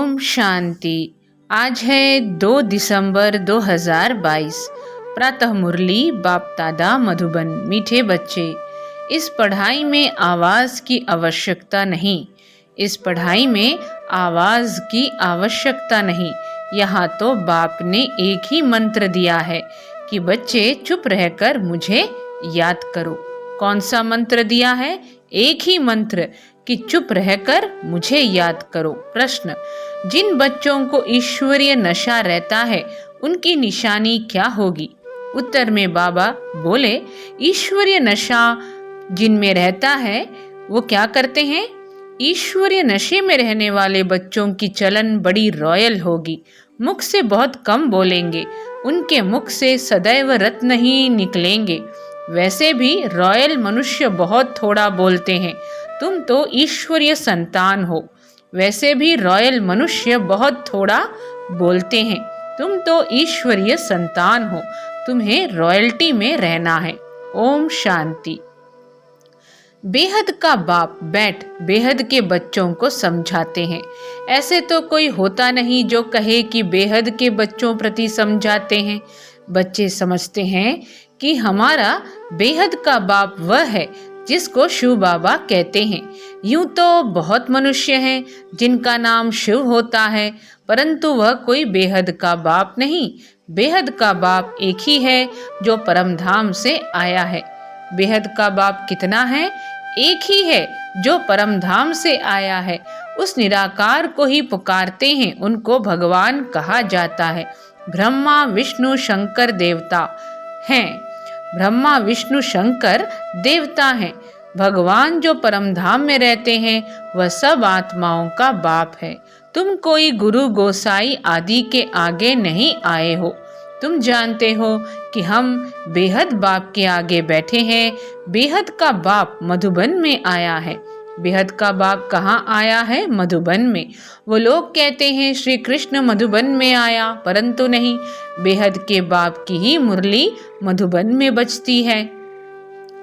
ओम शांति। आज है 2 दिसंबर 2022। प्रातः मुरली बाप दादा मधुबन। मीठे बच्चे, इस पढ़ाई में आवाज़ की आवश्यकता नहीं। इस पढ़ाई में आवाज़ की आवश्यकता नहीं। यहाँ तो बाप ने एक ही मंत्र दिया है कि बच्चे चुप रहकर मुझे याद करो। कौन सा मंत्र दिया है? एक ही मंत्र कि चुप रहकर मुझे याद करो। प्रश्न: जिन बच्चों को ईश्वरीय नशा रहता है उनकी निशानी क्या होगी? उत्तर में बाबा बोले, ईश्वरीय नशा जिनमें रहता है वो क्या करते हैं? ईश्वरीय नशे में रहने वाले बच्चों की चलन बड़ी रॉयल होगी। मुख से बहुत कम बोलेंगे, उनके मुख से सदैव रत्न ही निकलेंगे। वैसे भी रॉयल मनुष्य बहुत थोड़ा बोलते हैं। तुम तो ईश्वरीय संतान हो। वैसे भी रॉयल मनुष्य बहुत थोड़ा बोलते हैं। तुम तो ईश्वरीय संतान हो। तुम्हें रॉयल्टी में रहना है। ओम शांति। बेहद का बाप बैठ बेहद के बच्चों को समझाते हैं। ऐसे तो कोई होता नहीं जो कहे कि बेहद के बच्चों प्रति समझाते हैं। बच्चे समझते हैं कि हमारा बेहद का बाप वह है जिसको शिव बाबा कहते हैं। यूं तो बहुत मनुष्य हैं जिनका नाम शिव होता है, परंतु वह कोई बेहद का बाप नहीं। बेहद का बाप एक ही है जो परमधाम से आया है। बेहद का बाप कितना है? एक ही है जो परमधाम से आया है। उस निराकार को ही पुकारते हैं, उनको भगवान कहा जाता है। ब्रह्मा विष्णु शंकर देवता हैं। ब्रह्मा विष्णु शंकर देवता हैं। भगवान जो परमधाम में रहते हैं वह सब आत्माओं का बाप है। तुम कोई गुरु गोसाई आदि के आगे नहीं आए हो। तुम जानते हो कि हम बेहद बाप के आगे बैठे हैं। बेहद का बाप मधुबन में आया है। बेहद का बाप कहाँ आया है? मधुबन में। वो लोग कहते हैं श्री कृष्ण मधुबन में आया, परंतु नहीं। बेहद के बाप की ही मुरली मधुबन में बजती है।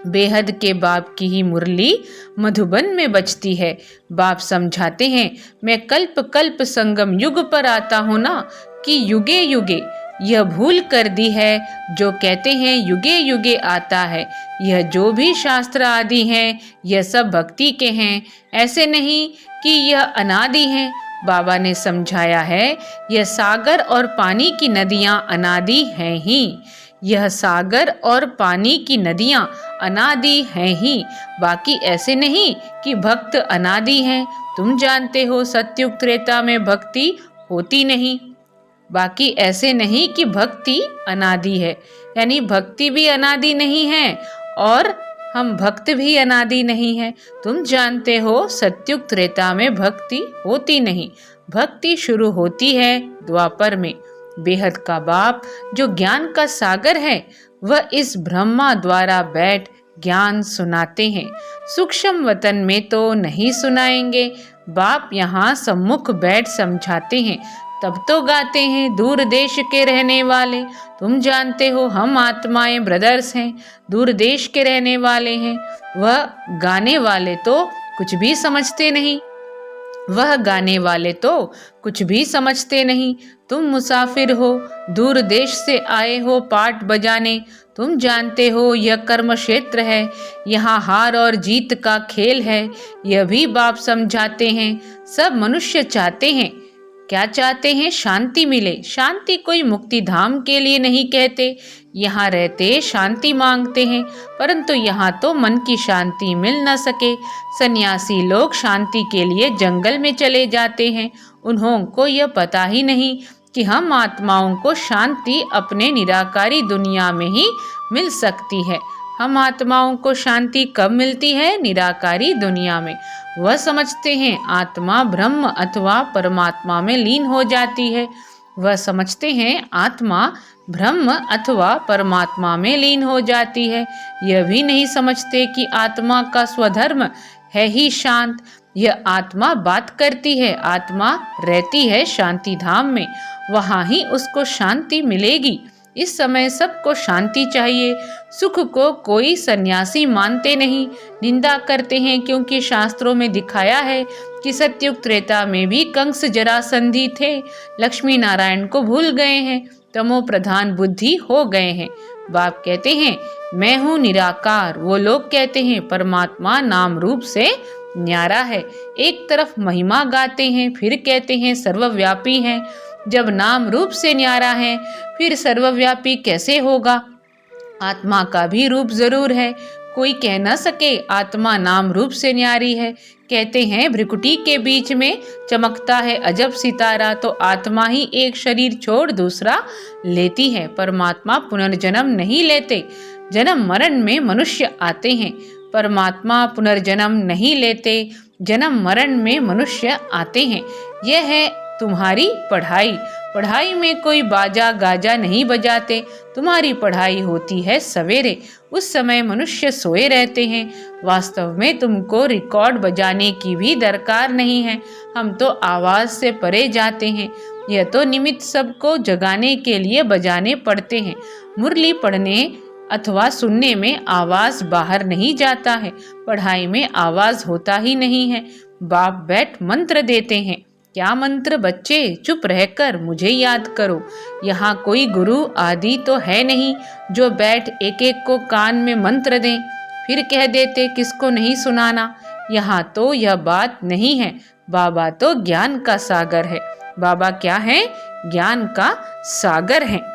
बेहद के बाप की ही मुरली मधुबन में बजती है। बाप समझाते हैं, मैं कल्प कल्प संगम युग पर आता हूँ ना, कि युगे युगे यह भूल कर दी है जो कहते हैं युगे युगे आता है। यह जो भी शास्त्र आदि हैं यह सब भक्ति के हैं, ऐसे नहीं कि यह अनादि हैं। बाबा ने समझाया है, यह सागर और पानी की नदियाँ अनादि हैं ही। यह सागर और पानी की नदियाँ अनादि हैं ही। बाकी ऐसे नहीं कि भक्त अनादि हैं। तुम जानते हो सत्युग त्रेता में भक्ति होती नहीं। बाकी ऐसे नहीं कि भक्ति अनादि है, यानी भक्ति भी अनादि नहीं है और हम भक्त भी अनादि नहीं है। तुम जानते हो सत्युग त्रेता में भक्ति होती नहीं। भक्ति शुरू होती है द्वापर में। बेहद का बाप जो ज्ञान का सागर है वह इस ब्रह्मा द्वारा बैठ ज्ञान सुनाते हैं। सूक्ष्म वतन में तो नहीं सुनाएंगे। बाप यहाँ सम्मुख बैठ समझाते हैं, तब तो गाते हैं दूर देश के रहने वाले। तुम जानते हो हम आत्माएं ब्रदर्स हैं, दूर देश के रहने वाले हैं। वह गाने वाले तो कुछ भी समझते नहीं। वह गाने वाले तो कुछ भी समझते नहीं। तुम मुसाफिर हो, दूर देश से आए हो पाठ बजाने। तुम जानते हो यह कर्म क्षेत्र है, यहाँ हार और जीत का खेल है। यह भी बाप समझाते हैं। सब मनुष्य चाहते हैं, क्या चाहते हैं? शांति मिले। शांति कोई मुक्ति धाम के लिए नहीं कहते। यहाँ रहते शांति मांगते हैं, परंतु यहाँ तो मन की शांति मिल न सके। सन्यासी लोग शांति के लिए जंगल में चले जाते हैं। उन्होंने यह पता ही नहीं कि हम आत्माओं को शांति अपने निराकारी दुनिया में ही मिल सकती है। हम आत्माओं को शांति कब मिलती है? निराकारी दुनिया में। वह समझते हैं आत्मा ब्रह्म अथवा परमात्मा में लीन हो जाती है। वह समझते हैं आत्मा ब्रह्म अथवा परमात्मा में लीन हो जाती है। यह भी नहीं समझते कि आत्मा का स्वधर्म है ही शांत। यह आत्मा बात करती है, आत्मा रहती है शांति धाम में, वहाँ ही उसको शांति मिलेगी। इस समय सबको शांति चाहिए। सुख को कोई सन्यासी मानते नहीं, निंदा करते हैं, क्योंकि शास्त्रों में दिखाया है कि सतयुग त्रेता में भी कंस जरासंधी थे। लक्ष्मी नारायण को भूल गए हैं, तमो प्रधान बुद्धि हो गए हैं। बाप कहते हैं मैं हूँ निराकार, वो लोग कहते हैं परमात्मा नाम रूप से न्यारा है। एक तरफ महिमा गाते हैं, फिर कहते हैं सर्वव्यापी है। जब नाम रूप से न्यारा है, फिर सर्वव्यापी कैसे होगा? आत्मा का भी रूप जरूर है, कोई कह न सके आत्मा नाम रूप से न्यारी है। कहते हैं भ्रिकुटी के बीच में चमकता है अजब सितारा, तो आत्मा ही एक शरीर छोड़ दूसरा लेती है। परमात्मा पुनर्जन्म नहीं लेते, जन्म मरण में मनुष्य आते हैं। परमात्मा पुनर्जन्म नहीं लेते, जन्म मरण में मनुष्य आते हैं। यह है तुम्हारी पढ़ाई। पढ़ाई में कोई बाजा गाजा नहीं बजाते। तुम्हारी पढ़ाई होती है सवेरे, उस समय मनुष्य सोए रहते हैं। वास्तव में तुमको रिकॉर्ड बजाने की भी दरकार नहीं है, हम तो आवाज से परे जाते हैं। यह तो निमित्त सबको जगाने के लिए बजाने पड़ते हैं। मुरली पढ़ने अथवा सुनने में आवाज बाहर नहीं जाता है, पढ़ाई में आवाज होता ही नहीं है। बाप बैठ मंत्र देते हैं। क्या मंत्र बच्चे? चुप रहकर मुझे याद करो। यहाँ कोई गुरु आदि तो है नहीं जो बैठ एक एक को कान में मंत्र दें, फिर कह देते किसको नहीं सुनाना। यहाँ तो यह बात नहीं है। बाबा तो ज्ञान का सागर है। बाबा क्या है? ज्ञान का सागर है।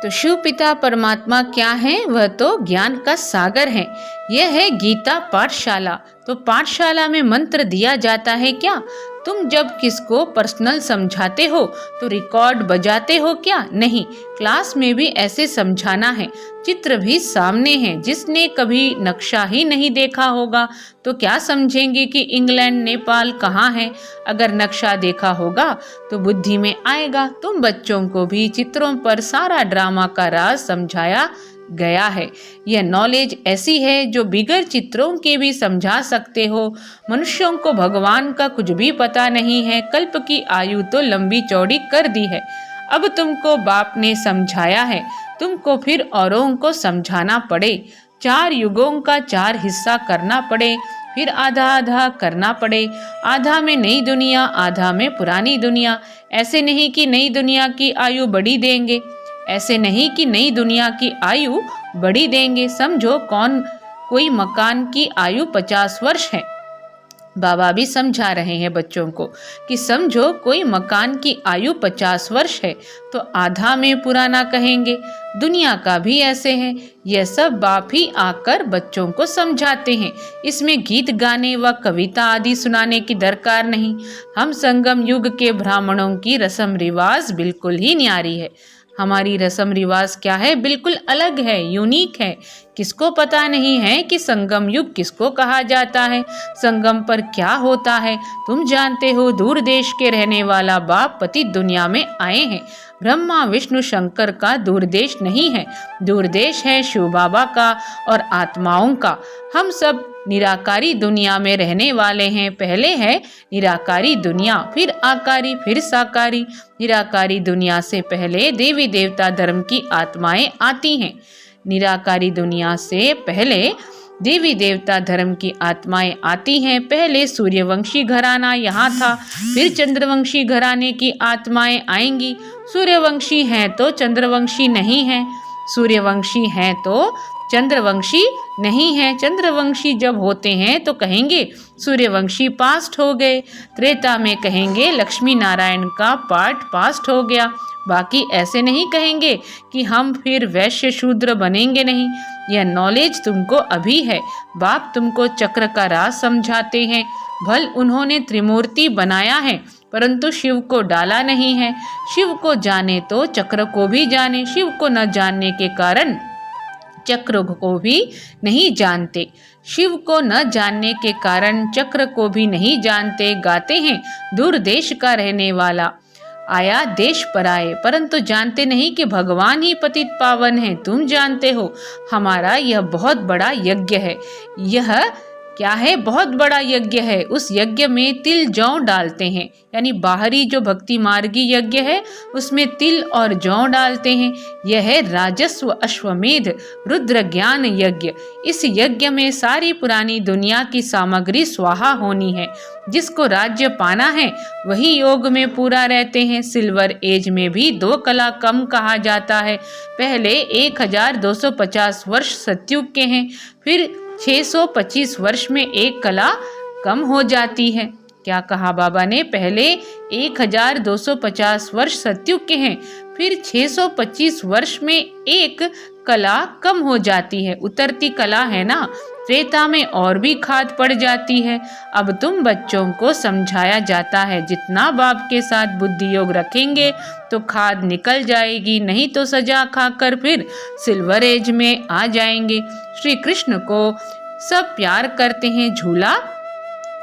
तो शिव पिता परमात्मा क्या है? वह तो ज्ञान का सागर है। यह है गीता पाठशाला। तो पाठशाला में मंत्र दिया जाता है क्या? तुम जब किसको पर्सनल समझाते हो तो रिकॉर्ड बजाते हो क्या? नहीं, क्लास में भी ऐसे समझाना है। चित्र भी सामने है। जिसने कभी नक्शा ही नहीं देखा होगा तो क्या समझेंगे कि इंग्लैंड नेपाल कहाँ है? अगर नक्शा देखा होगा तो बुद्धि में आएगा। तुम बच्चों को भी चित्रों पर सारा ड्रामा का राज समझाया गया है। यह नॉलेज ऐसी है जो बिगर चित्रों के भी समझा सकते हो। मनुष्यों को भगवान का कुछ भी पता नहीं है। कल्प की आयु तो लंबी चौड़ी कर दी है। अब तुमको बाप ने समझाया है, तुमको फिर औरों को समझाना पड़े। 4 युगों का 4 हिस्सा करना पड़े, फिर आधा आधा करना पड़े। आधा में नई दुनिया, आधा में पुरानी दुनिया। ऐसे नहीं कि नई दुनिया की आयु बढ़ी देंगे, ऐसे नहीं कि नई दुनिया की आयु बढ़ी देंगे। समझो कोई मकान की आयु 50 वर्ष है। बाबा भी समझा रहे हैं बच्चों को कि समझो कोई मकान की आयु 50 वर्ष है तो आधा में पुराना कहेंगे। दुनिया का भी ऐसे है। यह सब बाप ही आकर बच्चों को समझाते हैं। इसमें गीत गाने व कविता आदि सुनाने की दरकार नहीं। हम संगम युग के ब्राह्मणों की रस्म रिवाज बिल्कुल ही न्यारी है। हमारी रस्म रिवाज क्या है? बिल्कुल अलग है, यूनिक है। किसको पता नहीं है कि संगम युग किसको कहा जाता है? संगम पर क्या होता है? तुम जानते हो। दूर देश के रहने वाला बाप पति दुनिया में आए हैं। ब्रह्मा विष्णु शंकर का दूर देश नहीं है, दूर देश है शिव बाबा का और आत्माओं का। हम सब निराकारी दुनिया में रहने वाले हैं। पहले है निराकारी दुनिया, फिर आकारी, फिर साकारी। निराकारी दुनिया से पहले देवी देवता धर्म की आत्माएं आती हैं। निराकारी दुनिया से पहले देवी देवता धर्म की आत्माएं आती हैं। पहले सूर्यवंशी घराना यहाँ था, फिर चंद्रवंशी घराने की आत्माएं आएंगी। सूर्यवंशी हैं तो चंद्रवंशी नहीं है, सूर्यवंशी हैं तो चंद्रवंशी नहीं है। चंद्रवंशी जब होते हैं तो कहेंगे सूर्यवंशी पास्ट हो गए। त्रेता में कहेंगे लक्ष्मी नारायण का पार्ट पास्ट हो गया। बाकी ऐसे नहीं कहेंगे कि हम फिर वैश्य शूद्र बनेंगे नहीं। यह नॉलेज तुमको अभी है। बाप तुमको चक्र का राज समझाते हैं। भल उन्होंने त्रिमूर्ति बनाया है परंतु शिव को डाला नहीं है। शिव को जाने तो चक्र को भी जाने, शिव को न जानने के कारण चक्र को भी नहीं जानते। शिव को न जानने के कारण चक्र को भी नहीं जानते। गाते हैं दूर देश का रहने वाला आया देश पर आए, परंतु जानते नहीं कि भगवान ही पतित पावन है। तुम जानते हो हमारा यह बहुत बड़ा यज्ञ है। यह क्या है, बहुत बड़ा यज्ञ है। उस यज्ञ में तिल जौ डालते हैं, यानी बाहरी जो भक्ति मार्गी यज्ञ है उसमें तिल और जौ डालते हैं। यह है राजस्व अश्वमेध रुद्र ज्ञान यज्ञ। इस यज्ञ में सारी पुरानी दुनिया की सामग्री स्वाहा होनी है। जिसको राज्य पाना है वही योग में पूरा रहते हैं। सिल्वर एज में भी 2 कला कम कहा जाता है। पहले 1250 वर्ष सतयुग के हैं, फिर 625 वर्ष में 1 कला कम हो जाती है। क्या कहा बाबा ने? पहले 1250 वर्ष सतयुग के हैं, फिर 625 वर्ष में 1 कला कम हो जाती है। उतरती कला है ना, त्रेता में और भी खाद पड़ जाती है। अब तुम बच्चों को समझाया जाता है, जितना बाप के साथ बुद्धि योग रखेंगे तो खाद निकल जाएगी, नहीं तो सजा खाकर फिर सिल्वर एज में आ जाएंगे। श्री कृष्ण को सब प्यार करते हैं, झूला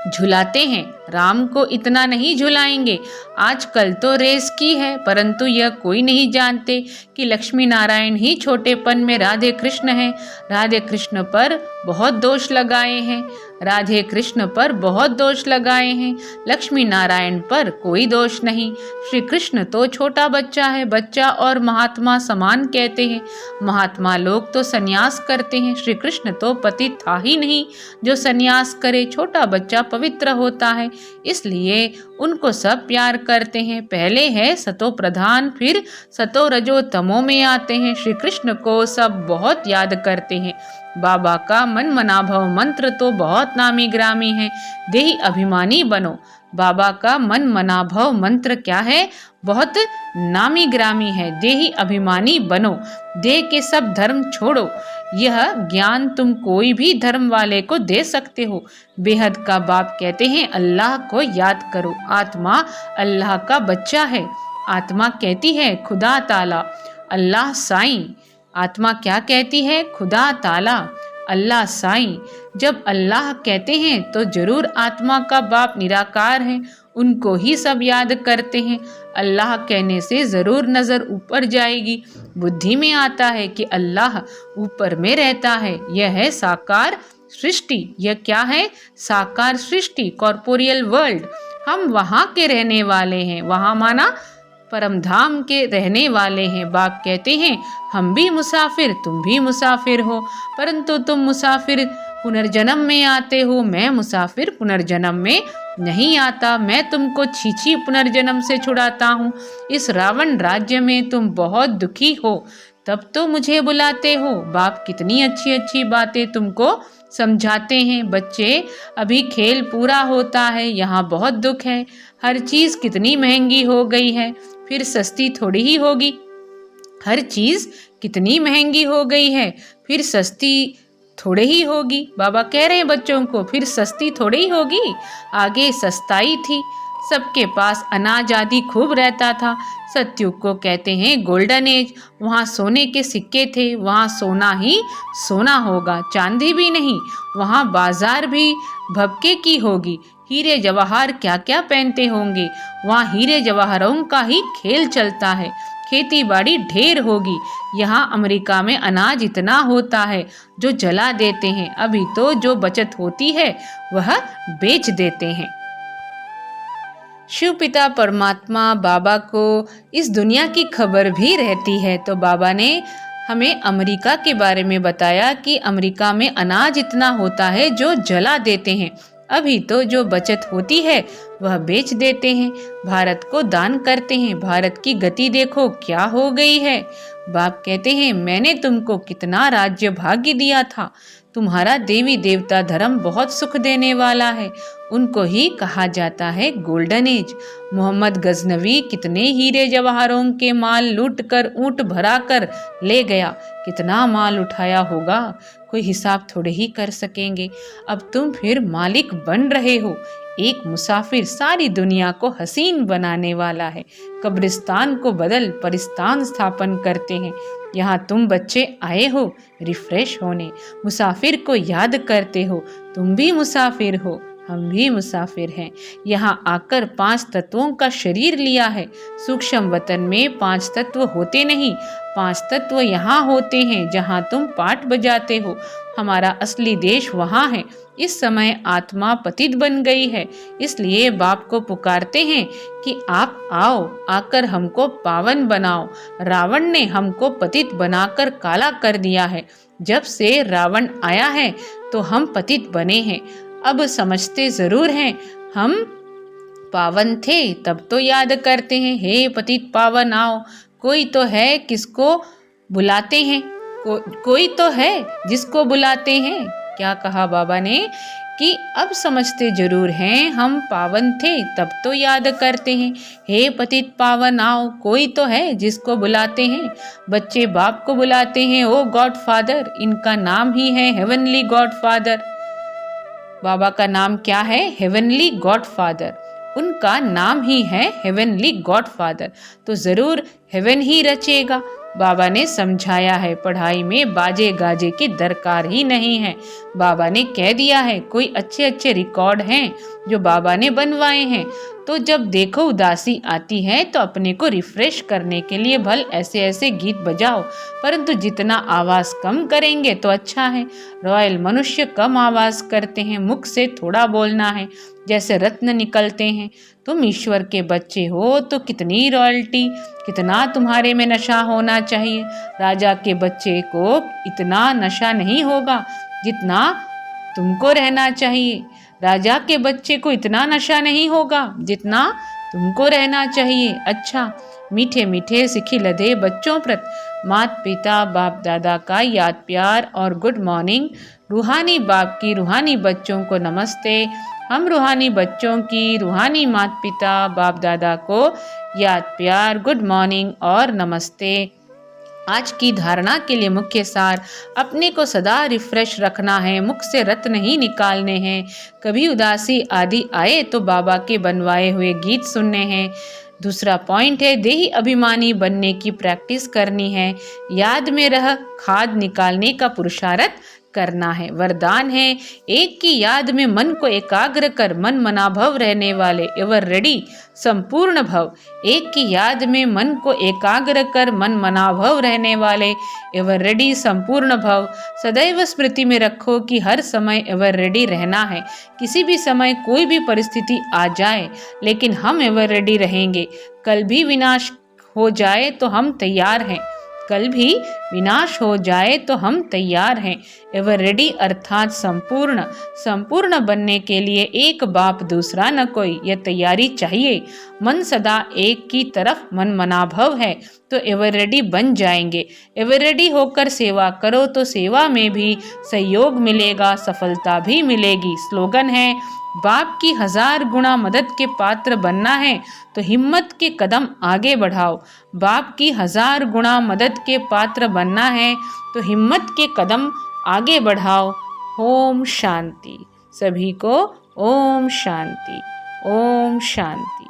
झुलाते हैं। राम को इतना नहीं झुलाएंगे। आजकल तो रेस की है, परंतु यह कोई नहीं जानते कि लक्ष्मी नारायण ही छोटेपन में राधे कृष्ण हैं। राधे कृष्ण पर बहुत दोष लगाए हैं, राधे कृष्ण पर बहुत दोष लगाए हैं, लक्ष्मी नारायण पर कोई दोष नहीं। श्री कृष्ण तो छोटा बच्चा है, बच्चा और महात्मा समान कहते हैं। महात्मा लोग तो सन्यास करते हैं, श्री कृष्ण तो पतित था ही नहीं जो सन्यास करे। छोटा बच्चा पवित्र होता है, इसलिए उनको सब प्यार करते हैं। पहले है सतो प्रधान, फिर सतो रजो तमो में आते हैं। श्री कृष्ण को सब बहुत याद करते हैं। बाबा का मन मना भव मंत्र तो बहुत नामी ग्रामी है, देही अभिमानी बनो। बाबा का मन मना भव मंत्र क्या है? बहुत नामी ग्रामी है, देही अभिमानी बनो। देह के सब धर्म छोड़ो। यह ज्ञान तुम कोई भी धर्म वाले को दे सकते हो। बेहद का बाप कहते हैं अल्लाह को याद करो। आत्मा अल्लाह का बच्चा है। आत्मा कहती है खुदा ताला, अल्लाह साईं। आत्मा क्या कहती है? खुदा ताला, अल्लाह साईं। जब अल्लाह कहते हैं तो जरूर आत्मा का बाप निराकार है, उनको ही सब याद करते हैं। अल्लाह कहने से जरूर नजर ऊपर जाएगी। बुद्धि में आता है कि अल्लाह ऊपर में रहता है। यह है साकार सृष्टि। यह क्या है? साकार सृष्टि, कॉर्पोरियल वर्ल्ड। हम वहाँ के रहने वाले हैं। वहाँ माना परम धाम के रहने वाले हैं। बाप कहते हैं हम भी मुसाफिर, तुम भी मुसाफिर हो, परंतु तुम मुसाफिर पुनर्जन्म में आते हो, मैं मुसाफिर पुनर्जन्म में नहीं आता। मैं तुमको छीछी पुनर्जन्म से छुड़ाता हूँ। इस रावण राज्य में तुम बहुत दुखी हो, तब तो मुझे बुलाते हो। बाप कितनी अच्छी अच्छी बातें तुमको समझाते हैं। बच्चे, अभी खेल पूरा होता है, यहाँ बहुत दुख है। हर चीज़ कितनी महंगी हो गई है, फिर सस्ती थोड़ी ही होगी। हर चीज़ कितनी महंगी हो गई है, फिर सस्ती थोड़े ही होगी। बाबा कह रहे हैं बच्चों को, फिर सस्ती थोड़ी ही होगी। आगे सस्ताई थी, सबके पास अनाज आदि खूब रहता था। सतयुग को कहते हैं गोल्डन एज। वहाँ सोने के सिक्के थे, वहाँ सोना ही सोना होगा, चांदी भी नहीं। वहाँ बाजार भी भबके की होगी। हीरे जवाहर क्या क्या पहनते होंगे। वहाँ हीरे जवाहरों का ही खेल चलता है। खेती बाड़ी ढेर होगी। यहाँ अमेरिका में अनाज इतना होता है जो जला देते हैं। अभी तो जो बचत होती है वह बेच देते हैं। शिव पिता परमात्मा बाबा को इस दुनिया की खबर भी रहती है, तो बाबा ने हमें अमेरिका के बारे में बताया कि अमेरिका में अनाज इतना होता है जो जला देते हैं। अभी तो जो बचत होती है वह बेच देते हैं, भारत को दान करते हैं। भारत की गति देखो क्या हो गई है। बाप कहते हैं मैंने तुमको कितना राज्य भाग्य दिया था। तुम्हारा देवी देवता धर्म बहुत सुख देने वाला है। उनको ही कहा जाता है गोल्डन एज। मोहम्मद गजनवी कितने हीरे जवाहरों के माल लूट कर ऊंट भरा कर ले गया। कितना माल उठाया होगा, कोई हिसाब थोड़े ही कर सकेंगे। अब तुम फिर मालिक बन रहे हो। एक मुसाफिर सारी दुनिया को हसीन बनाने वाला है। कब्रिस्तान को बदल परिस्तान स्थापन करते हैं। यहाँ तुम बच्चे आए हो रिफ्रेश होने, मुसाफिर को याद करते हो। तुम भी मुसाफिर हो, हम भी मुसाफिर हैं। यहाँ आकर 5 तत्वों का शरीर लिया है। सूक्ष्म वतन में 5 तत्व होते नहीं, 5 तत्व यहाँ होते हैं जहाँ तुम पाठ बजाते हो। हमारा असली देश वहाँ है। इस समय आत्मा पतित बन गई है, इसलिए बाप को पुकारते हैं कि आप आओ, आकर हमको पावन बनाओ। रावण ने हमको पतित बनाकर काला कर दिया है। जब से रावण आया है तो हम पतित बने हैं। अब समझते जरूर हैं हम पावन थे, तब तो याद करते हैं, हे पतित पावन आओ। कोई तो है किसको बुलाते हैं, कोई तो है जिसको बुलाते हैं। क्या कहा बाबा ने कि अब समझते जरूर हैं हम पावन थे, तब तो याद करते हैं, हे पतित पावन आओ। कोई तो है जिसको बुलाते हैं। बच्चे बाप को बुलाते हैं, ओ गॉड फादर। इनका नाम ही है हेवनली गॉड फादर। बाबा का नाम क्या है? Heavenly God father. उनका नाम ही है हेवनली गॉड फादर, तो जरूर हेवन ही रचेगा। बाबा ने समझाया है, पढ़ाई में बाजे गाजे की दरकार ही नहीं है। बाबा ने कह दिया है, कोई अच्छे अच्छे रिकॉर्ड हैं जो बाबा ने बनवाए हैं। तो जब देखो उदासी आती है तो अपने को रिफ्रेश करने के लिए भल ऐसे ऐसे गीत बजाओ, परंतु जितना आवाज कम करेंगे तो अच्छा है। रॉयल मनुष्य कम आवाज करते हैं, मुख से थोड़ा बोलना है, जैसे रत्न निकलते हैं। तुम ईश्वर के बच्चे हो तो कितनी रॉयल्टी, कितना तुम्हारे में नशा होना चाहिए। राजा के बच्चे को इतना नशा नहीं होगा जितना तुमको रहना चाहिए। राजा के बच्चे को इतना नशा नहीं होगा जितना तुमको रहना चाहिए। अच्छा, मीठे मीठे सिखी लदे बच्चों प्रति माता पिता बाप दादा का याद प्यार और गुड मॉर्निंग। रूहानी बाप की रूहानी बच्चों को नमस्ते। हम रूहानी बच्चों की रूहानी माता पिता बाप दादा को याद प्यार, गुड मॉर्निंग और नमस्ते। आज की धारणा के लिए मुख्य सार, अपने को सदा रिफ्रेश रखना है, मुख से रत्न नहीं निकालने हैं। कभी उदासी आदि आए तो बाबा के बनवाए हुए गीत सुनने हैं। दूसरा पॉइंट है, देही अभिमानी बनने की प्रैक्टिस करनी है। याद में रह खाद निकालने का पुरुषार्थ करना है। वरदान है, एक की याद में मन को एकाग्र कर मन मनाभव रहने वाले एवर रेडी संपूर्ण भव। एक की याद में मन को एकाग्र कर मन मनाभव रहने वाले एवर रेडी संपूर्ण भव। सदैव स्मृति में रखो कि हर समय एवर रेडी रहना है। किसी भी समय कोई भी परिस्थिति आ जाए, लेकिन हम एवर रेडी रहेंगे। कल भी विनाश हो जाए तो हम तैयार हैं। कल भी विनाश हो जाए तो हम तैयार हैं। एवर रेडी अर्थात संपूर्ण। संपूर्ण बनने के लिए एक बाप दूसरा न कोई, यह तैयारी चाहिए। मन सदा एक की तरफ मन मनाभव है तो एवर रेडी बन जाएंगे। एवर रेडी होकर सेवा करो तो सेवा में भी सहयोग मिलेगा, सफलता भी मिलेगी। स्लोगन है, बाप की 1000 गुना मदद के पात्र बनना है तो हिम्मत के कदम आगे बढ़ाओ। बाप की 1000 गुना मदद के पात्र बनना है तो हिम्मत के कदम आगे बढ़ाओ। ओम शांति। सभी को ओम शांति, ओम शांति।